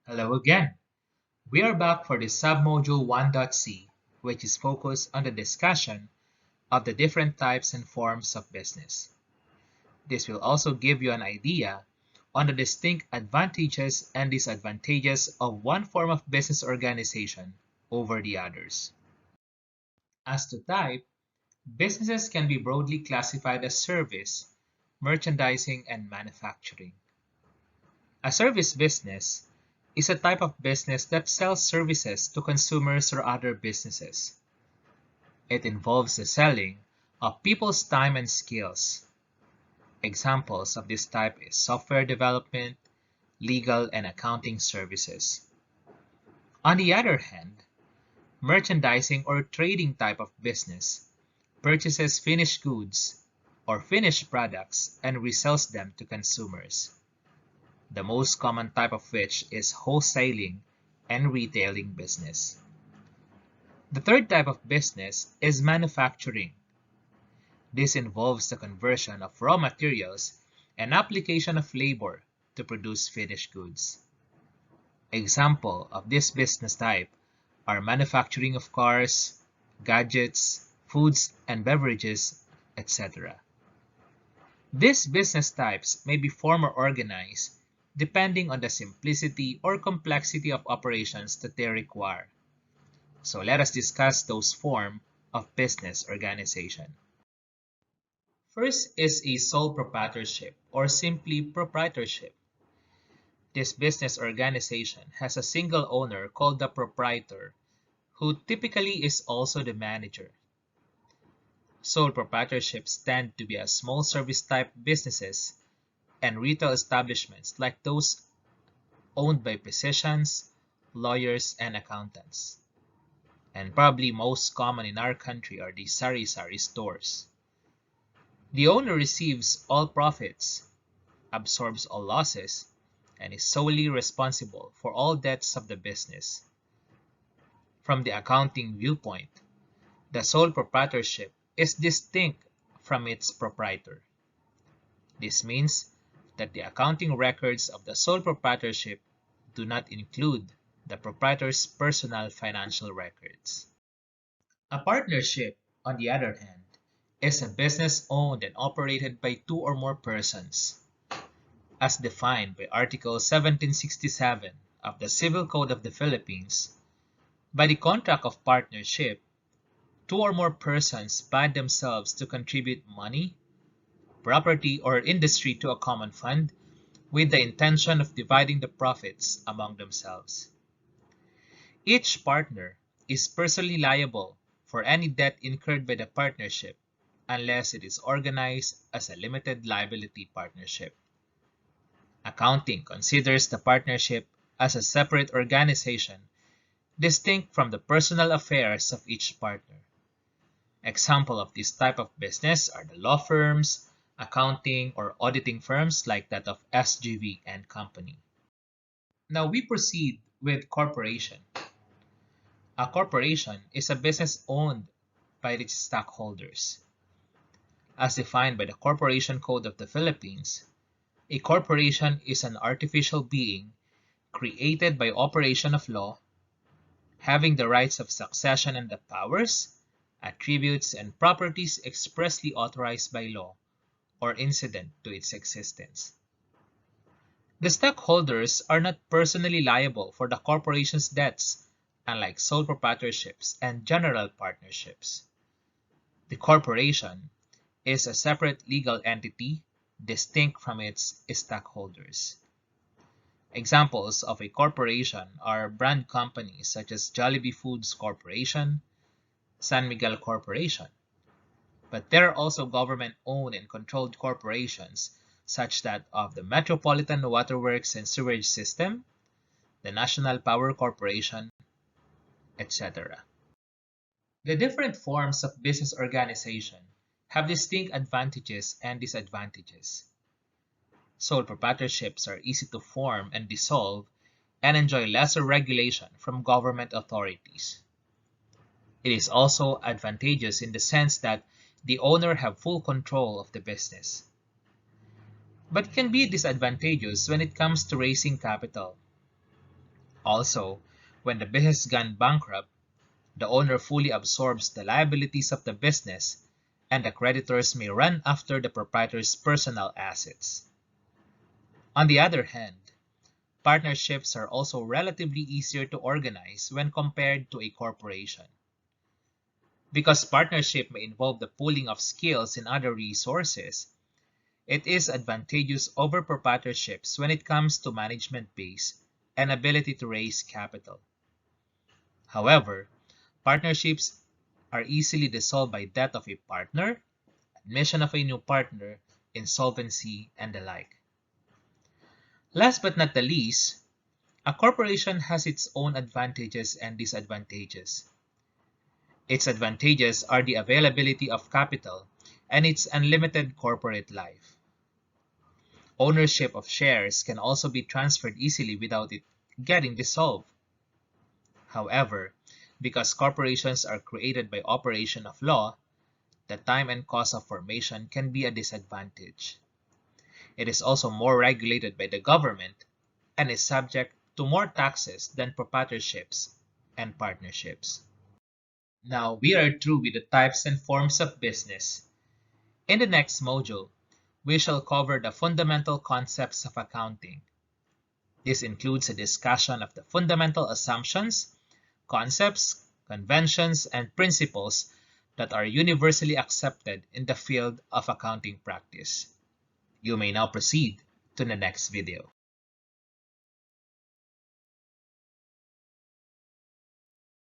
Hello again. We are back for the submodule 1.c, which is focused on the discussion of the different types and forms of business. This will also give you an idea on the distinct advantages and disadvantages of one form of business organization over the others. As to type, businesses can be broadly classified as service, merchandising, and manufacturing. A service business is a type of business that sells services to consumers or other businesses. It involves the selling of people's time and skills. Examples of this type is software development, legal and accounting services. On the other hand, merchandising or trading type of business purchases finished goods or finished products and resells them to consumers, the most common type of which is wholesaling and retailing business. The third type of business is manufacturing. This involves the conversion of raw materials and application of labor to produce finished goods. Examples of this business type are manufacturing of cars, gadgets, foods and beverages, etc. These business types may be form or organized depending on the simplicity or complexity of operations that they require. So let us discuss those forms of business organization. First is a sole proprietorship or simply proprietorship. This business organization has a single owner called the proprietor, who typically is also the manager. Sole proprietorships tend to be a small service type businesses and retail establishments like those owned by physicians, lawyers, and accountants. And probably most common in our country are the sari-sari stores. The owner receives all profits, absorbs all losses, and is solely responsible for all debts of the business. From the accounting viewpoint, the sole proprietorship is distinct from its proprietor. This means that the accounting records of the sole proprietorship do not include the proprietor's personal financial records. A partnership, on the other hand, is a business owned and operated by two or more persons, as defined by Article 1767 of the Civil Code of the Philippines. By the contract of partnership, two or more persons bind themselves to contribute money, property, or industry to a common fund with the intention of dividing the profits among themselves. Each partner is personally liable for any debt incurred by the partnership unless it is organized as a limited liability partnership. Accounting considers the partnership as a separate organization distinct from the personal affairs of each partner. Examples of this type of business are the law firms, accounting or auditing firms like that of SGV and Company. Now we proceed with corporation. A corporation is a business owned by its stockholders. As defined by the Corporation Code of the Philippines, a corporation is an artificial being created by operation of law, having the rights of succession and the powers, attributes, and properties expressly authorized by law or incident to its existence. The stockholders are not personally liable for the corporation's debts, unlike sole proprietorships and general partnerships. The corporation is a separate legal entity distinct from its stockholders. Examples of a corporation are brand companies such as Jollibee Foods Corporation, San Miguel Corporation. But there are also government-owned and controlled corporations such that of the Metropolitan Waterworks and Sewerage System, the National Power Corporation, etc. The different forms of business organization have distinct advantages and disadvantages. Sole proprietorships are easy to form and dissolve and enjoy lesser regulation from government authorities. It is also advantageous in the sense that the owner have full control of the business. But it can be disadvantageous when it comes to raising capital. Also, when the business gone bankrupt, the owner fully absorbs the liabilities of the business, and the creditors may run after the proprietor's personal assets. On the other hand, partnerships are also relatively easier to organize when compared to a corporation. Because partnership may involve the pooling of skills and other resources, it is advantageous over proprietorships when it comes to management base and ability to raise capital. However, partnerships are easily dissolved by death of a partner, admission of a new partner, insolvency, and the like. Last but not the least, a corporation has its own advantages and disadvantages. Its advantages are the availability of capital and its unlimited corporate life. Ownership of shares can also be transferred easily without it getting dissolved. However, because corporations are created by operation of law, the time and cost of formation can be a disadvantage. It is also more regulated by the government and is subject to more taxes than proprietorships and partnerships. Now we are through with the types and forms of business. In the next module, we shall cover the fundamental concepts of accounting. This includes a discussion of the fundamental assumptions, concepts, conventions, and principles that are universally accepted in the field of accounting practice. You may now proceed to the next video.